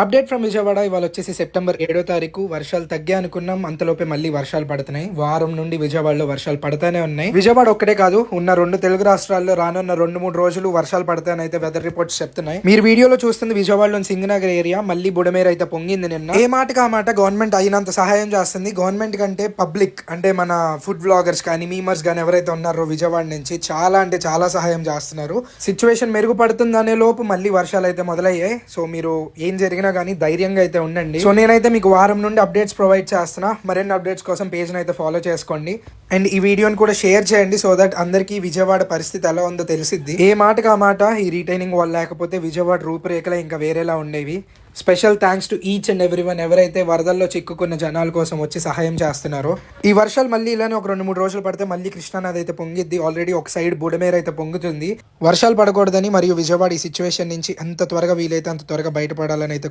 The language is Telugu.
Update from Vijayawada. ఇవాళ వచ్చేసి సెప్టెంబర్ 7వ తారీఖు. వర్షాలు తగ్గా అనుకున్నాం, అంతలోపే మళ్ళీ వర్షాలు పడుతున్నాయి. వారం నుండి విజయవాడలో వర్షాలు పడతానే ఉన్నాయి. విజయవాడ ఒక్కటే కాదు, ఉన్న 2 తెలుగు రాష్ట్రాల్లో రానున్న 2-3 రోజులు వర్షాలు పడతాయని అయితే వెదర్ రిపోర్ట్స్ చెప్తున్నాయి. మీరు వీడియోలో చూస్తుంది విజయవాడలోని సింగనగర్ ఏరియా. మళ్ళీ బుడమేరు అయితే పొంగింది నిన్న. ఏ మాటకి ఆ మాట గవర్నమెంట్ అయినంత సహాయం చేస్తుంది. గవర్నమెంట్ కంటే పబ్లిక్ అంటే మన ఫుడ్ బ్లాగర్స్ కానీ మీమర్స్ కానీ ఎవరైతే ఉన్నారో విజయవాడ నుంచి చాలా అంటే చాలా సహాయం చేస్తున్నారు. సిచ్యువేషన్ మెరుగుపడుతుందనే లోపు మళ్ళీ వర్షాలు అయితే మొదలయ్యాయి. సో మీరు ఏం జరిగినా కానీ ధైర్యంగా అయితే ఉండండి. సో నేనైతే మీకు వారం నుండి అప్డేట్స్ ప్రొవైడ్ చేస్తున్నా. మరిన్ని అప్డేట్స్ కోసం పేజ్ అయితే ఫాలో చేసుకోండి అండ్ ఈ వీడియోని కూడా షేర్ చేయండి. సో దట్ అందరికీ విజయవాడ పరిస్థితి ఎలా ఉందో తెలిసిద్ది. ఏ మాటకి ఆ మాట, ఈ రీటైనింగ్ వాల్ లేకపోతే విజయవాడ రూపురేఖలే ఇంకా వేరేలా ఉండేవి. Special thanks to each and everyone ఎవరైతే వరదల్లో చిక్కుకున్న జనాల కోసం వచ్చి సహాయం చేస్తున్నారో. ఈ వర్షాలు మళ్ళీ ఇలానే ఒక 2-3 రోజులు పడితే మళ్ళీ కృష్ణానది అయితే పొంగిద్ది. ఆల్రెడీ ఒక సైడ్ బుడమేరు అయితే పొంగుతుంది. వర్షాలు పడకూడదని మరియు విజయవాడ ఈ సిచ్యువేషన్ నుంచి ఎంత త్వరగా వీలైతే అంత త్వరగా బయటపడాలని అయితే